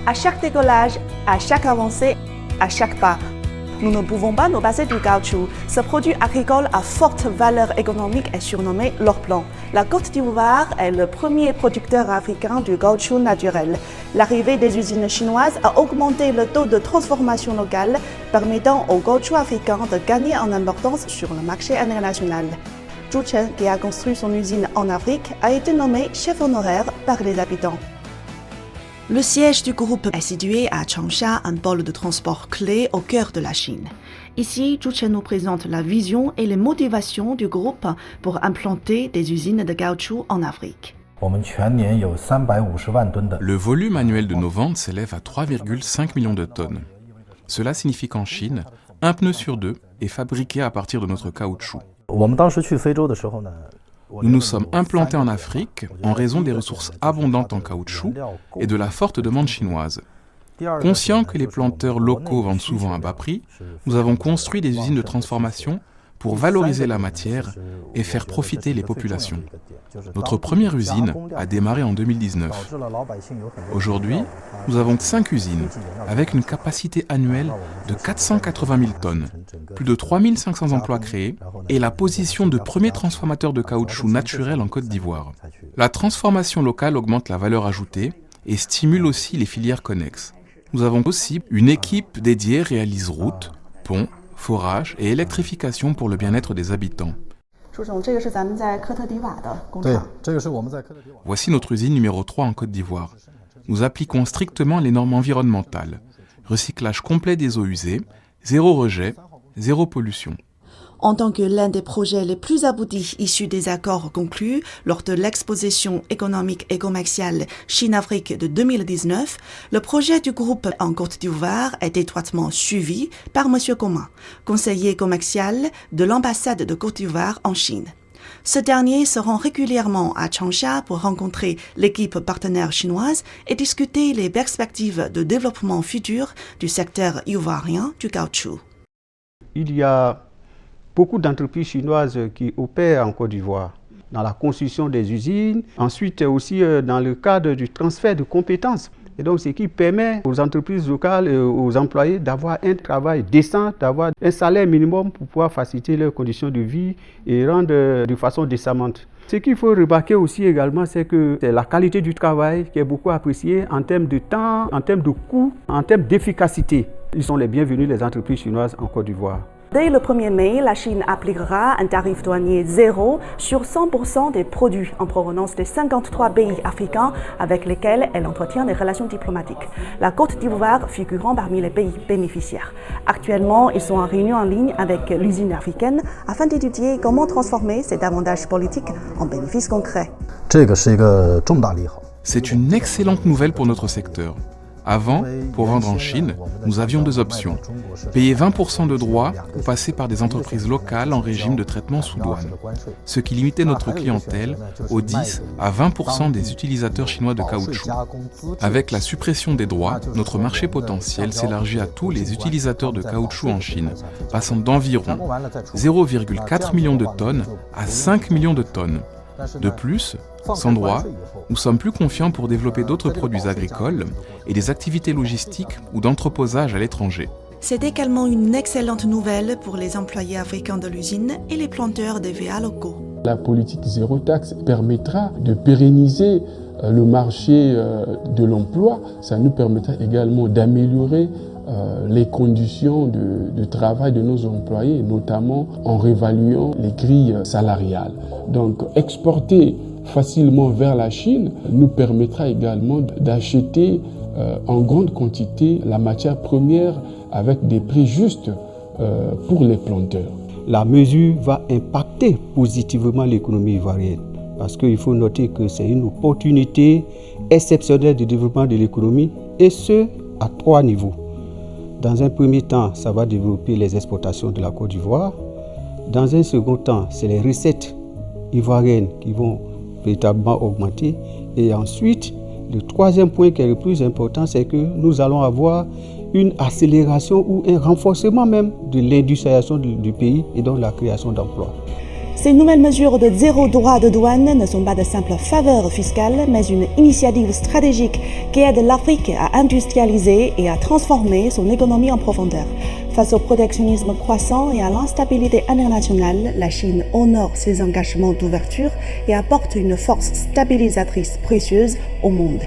À chaque décollage, à chaque avancée, à chaque pas. Nous ne pouvons pas nous passer du caoutchouc. Ce produit agricole à forte valeur économique est surnommé l'or blanc. La Côte d'Ivoire est le premier producteur africain du caoutchouc naturel. L'arrivée des usines chinoises a augmenté le taux de transformation locale, permettant au caoutchouc africain de gagner en importance sur le marché international. Zhu Chen, qui a construit son usine en Afrique, a été nommé chef honoraire par les habitants. Le siège du groupe est situé à Changsha, un pôle de transport clé au cœur de la Chine. Ici, Zhu Chen nous présente la vision et les motivations du groupe pour implanter des usines de caoutchouc en Afrique. Le volume annuel de nos ventes s'élève à 3,5 millions de tonnes. Cela signifie qu'en Chine, un pneu sur deux est fabriqué à partir de notre caoutchouc. Nous nous sommes implantés en Afrique en raison des ressources abondantes en caoutchouc et de la forte demande chinoise. Conscients que les planteurs locaux vendent souvent à bas prix, nous avons construit des usines de transformation pour valoriser la matière et faire profiter les populations. Notre première usine a démarré en 2019. Aujourd'hui, nous avons 5 usines avec une capacité annuelle de 480 000 tonnes, plus de 3 500 emplois créés et la position de premier transformateur de caoutchouc naturel en Côte d'Ivoire. La transformation locale augmente la valeur ajoutée et stimule aussi les filières connexes. Nous avons aussi une équipe dédiée réalise routes, ponts, forage et électrification pour le bien-être des habitants. Voici notre usine numéro 3 en Côte d'Ivoire. Nous appliquons strictement les normes environnementales. Recyclage complet des eaux usées, zéro rejet, zéro pollution. En tant que l'un des projets les plus aboutis issus des accords conclus lors de l'exposition économique et commerciale Chine-Afrique de 2019, le projet du groupe en Côte d'Ivoire est étroitement suivi par M. Comin, conseiller commercial de l'ambassade de Côte d'Ivoire en Chine. Ce dernier se rend régulièrement à Changsha pour rencontrer l'équipe partenaire chinoise et discuter les perspectives de développement futur du secteur ivoirien du caoutchouc. Il y a beaucoup d'entreprises chinoises qui opèrent en Côte d'Ivoire dans la construction des usines, ensuite aussi dans le cadre du transfert de compétences. Et donc, ce qui permet aux entreprises locales et aux employés d'avoir un travail décent, d'avoir un salaire minimum pour pouvoir faciliter leurs conditions de vie et rendre de façon décemment. Ce qu'il faut remarquer aussi également, c'est que c'est la qualité du travail qui est beaucoup appréciée en termes de temps, en termes de coût, en termes d'efficacité. Ils sont les bienvenus, les entreprises chinoises en Côte d'Ivoire. Dès le 1er mai, la Chine appliquera un tarif douanier zéro sur 100% des produits en provenance des 53 pays africains avec lesquels elle entretient des relations diplomatiques. La Côte d'Ivoire figurant parmi les pays bénéficiaires. Actuellement, ils sont en réunion en ligne avec l'usine africaine afin d'étudier comment transformer cet avantage politique en bénéfices concrets. C'est une excellente nouvelle pour notre secteur. Avant, pour vendre en Chine, nous avions deux options. Payer 20% de droits ou passer par des entreprises locales en régime de traitement sous douane. Ce qui limitait notre clientèle aux 10 à 20% des utilisateurs chinois de caoutchouc. Avec la suppression des droits, notre marché potentiel s'élargit à tous les utilisateurs de caoutchouc en Chine, passant d'environ 0,4 millions de tonnes à 5 millions de tonnes. De plus, sans droit, nous sommes plus confiants pour développer d'autres produits agricoles et des activités logistiques ou d'entreposage à l'étranger. C'est également une excellente nouvelle pour les employés africains de l'usine et les planteurs de VA locaux. La politique zéro taxe permettra de pérenniser le marché de l'emploi. Ça nous permettra également d'améliorer les conditions de travail de nos employés, notamment en réévaluant les grilles salariales. Donc, exporter facilement vers la Chine nous permettra également d'acheter en grande quantité la matière première avec des prix justes pour les planteurs. La mesure va impacter positivement l'économie ivoirienne parce qu'il faut noter que c'est une opportunité exceptionnelle de développement de l'économie et ce, à 3 niveaux. Dans un premier temps, ça va développer les exportations de la Côte d'Ivoire. Dans un second temps, c'est les recettes ivoiriennes qui vont véritablement augmenter. Et ensuite, le troisième point qui est le plus important, c'est que nous allons avoir une accélération ou un renforcement même de l'industrialisation du pays et donc la création d'emplois. Ces nouvelles mesures de zéro droit de douane ne sont pas de simples faveurs fiscales, mais une initiative stratégique qui aide l'Afrique à industrialiser et à transformer son économie en profondeur. Face au protectionnisme croissant et à l'instabilité internationale, la Chine honore ses engagements d'ouverture et apporte une force stabilisatrice précieuse au monde.